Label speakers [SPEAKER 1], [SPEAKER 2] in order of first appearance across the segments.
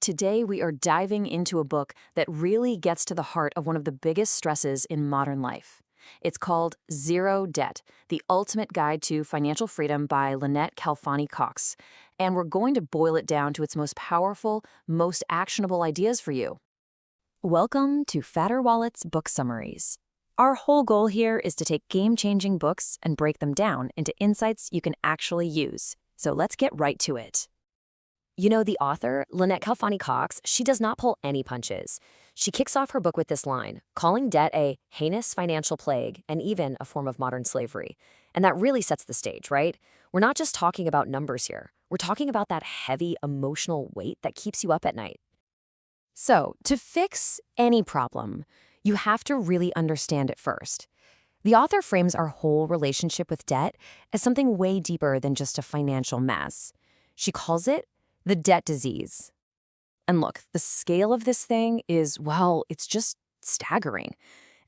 [SPEAKER 1] Today, we are diving into a book that really gets to the heart of one of the biggest stresses in modern life. It's called Zero Debt, The Ultimate Guide to Financial Freedom by Lynnette Khalfani-Cox. And we're going to boil it down to its most powerful, most actionable ideas for you. Welcome to Fatter Wallet's Book Summaries. Our whole goal here is to take game-changing books and break them down into insights you can actually use. So let's get right to it.
[SPEAKER 2] You know, the author, Lynnette Khalfani-Cox, she does not pull any punches. She kicks off her book with this line, calling debt a heinous financial plague and even a form of modern slavery. And that really sets the stage, right? We're not just talking about numbers here. We're talking about that heavy emotional weight that keeps you up at night.
[SPEAKER 1] So, to fix any problem, you have to really understand it first. The author frames our whole relationship with debt as something way deeper than just a financial mess. She calls it the debt disease. And look, the scale of this thing is, well, it's just staggering.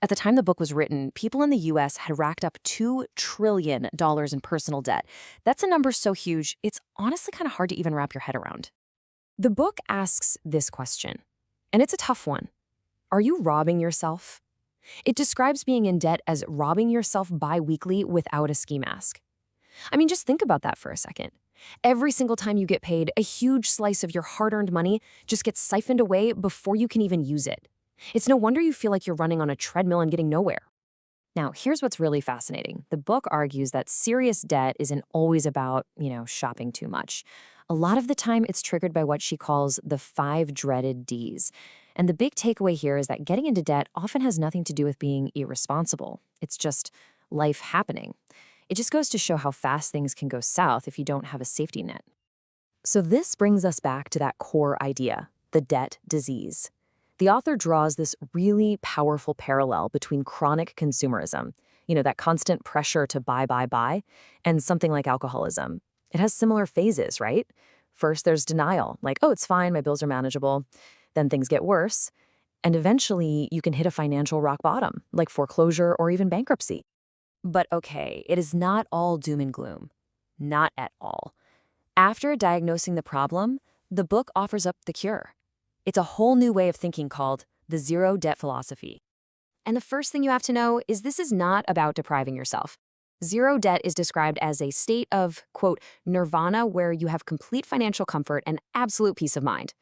[SPEAKER 1] At the time the book was written, people in the US had racked up $2 trillion in personal debt. That's a number so huge, it's honestly kind of hard to even wrap your head around. The book asks this question, and it's a tough one. Are you robbing yourself? It describes being in debt as robbing yourself bi-weekly without a ski mask. I mean, just think about that for a second. Every single time you get paid, a huge slice of your hard-earned money just gets siphoned away before you can even use it. It's no wonder you feel like you're running on a treadmill and getting nowhere. Now, here's what's really fascinating. The book argues that serious debt isn't always about, shopping too much. A lot of the time, it's triggered by what she calls the 5 dreaded Ds. And the big takeaway here is that getting into debt often has nothing to do with being irresponsible. It's just life happening. It just goes to show how fast things can go south if you don't have a safety net. So this brings us back to that core idea, the debt disease. The author draws this really powerful parallel between chronic consumerism, that constant pressure to buy, and something like alcoholism. It has similar phases, right? First, there's denial, like, oh, it's fine, my bills are manageable. Then things get worse. And eventually, you can hit a financial rock bottom, like foreclosure or even bankruptcy. But okay, it is not all doom and gloom. Not at all. After diagnosing the problem, the book offers up the cure. It's a whole new way of thinking called the zero debt philosophy. And the first thing you have to know is this is not about depriving yourself. Zero debt is described as a state of, quote, nirvana where you have complete financial comfort and absolute peace of mind.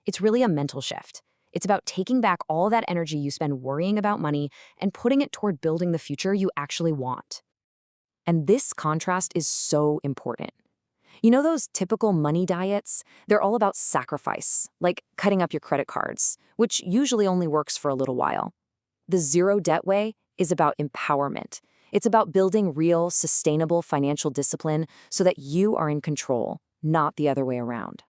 [SPEAKER 1] It's really a mental shift. It's about taking back all that energy you spend worrying about money and putting it toward building the future you actually want. And this contrast is so important. You know those typical money diets? They're all about sacrifice, like cutting up your credit cards, which usually only works for a little while. The zero debt way is about empowerment. It's about building real, sustainable financial discipline so that you are in control, not the other way around.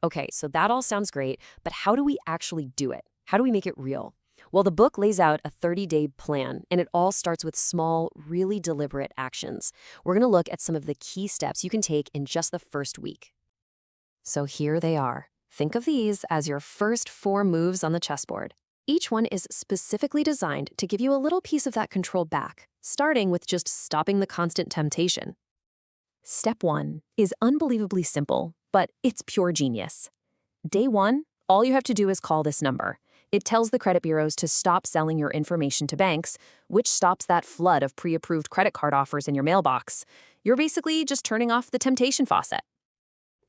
[SPEAKER 1] Okay, so that all sounds great, but how do we actually do it? How do we make it real? Well, the book lays out a 30-day plan, and it all starts with small, really deliberate actions. We're going to look at some of the key steps you can take in just the first week. So here they are. Think of these as your first 4 moves on the chessboard. Each one is specifically designed to give you a little piece of that control back, starting with just stopping the constant temptation. Step 1 is unbelievably simple, but it's pure genius. Day 1, all you have to do is call this number. It tells the credit bureaus to stop selling your information to banks, which stops that flood of pre-approved credit card offers in your mailbox. You're basically just turning off the temptation faucet.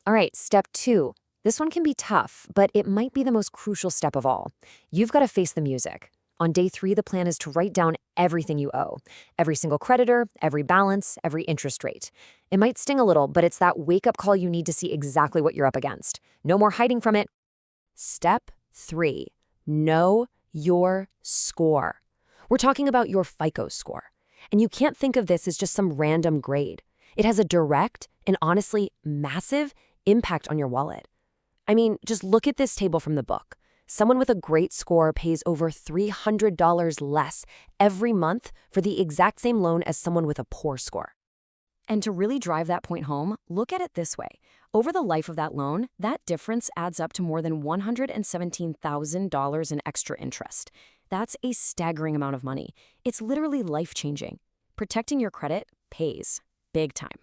[SPEAKER 1] All right, step 2. This one can be tough, but it might be the most crucial step of all. You've got to face the music. On day 3, the plan is to write down everything you owe. Every single creditor, every balance, every interest rate. It might sting a little, but it's that wake-up call you need to see exactly what you're up against. No more hiding from it. Step 3. Know your score. We're talking about your FICO score. And you can't think of this as just some random grade. It has a direct and honestly massive impact on your wallet. I mean, just look at this table from the book. Someone with a great score pays over $300 less every month for the exact same loan as someone with a poor score. And to really drive that point home, look at it this way. Over the life of that loan, that difference adds up to more than $117,000 in extra interest. That's a staggering amount of money. It's literally life-changing. Protecting your credit pays big time.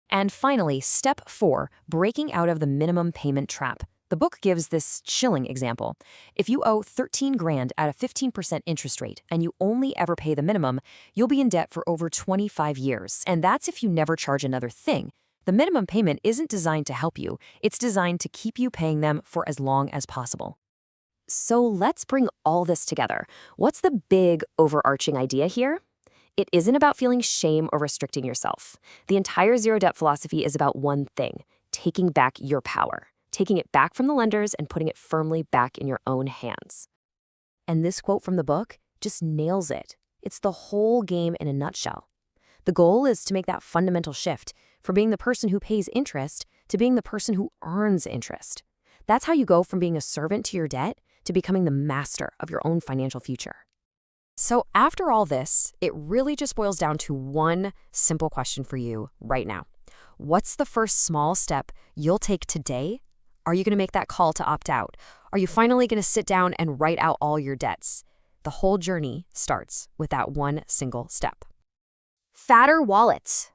[SPEAKER 1] And finally, step 4, breaking out of the minimum payment trap. The book gives this chilling example. If you owe 13 grand at a 15% interest rate and you only ever pay the minimum, you'll be in debt for over 25 years. And that's if you never charge another thing. The minimum payment isn't designed to help you. It's designed to keep you paying them for as long as possible.
[SPEAKER 2] So let's bring all this together. What's the big overarching idea here? It isn't about feeling shame or restricting yourself. The entire zero debt philosophy is about one thing: taking back your power, taking it back from the lenders and putting it firmly back in your own hands. And this quote from the book just nails it. It's the whole game in a nutshell. The goal is to make that fundamental shift from being the person who pays interest to being the person who earns interest. That's how you go from being a servant to your debt to becoming the master of your own financial future.
[SPEAKER 1] So after all this, it really just boils down to one simple question for you right now. What's the first small step you'll take today? Are you going to make that call to opt out? Are you finally going to sit down and write out all your debts? The whole journey starts with that one single step.
[SPEAKER 2] Fatter wallets.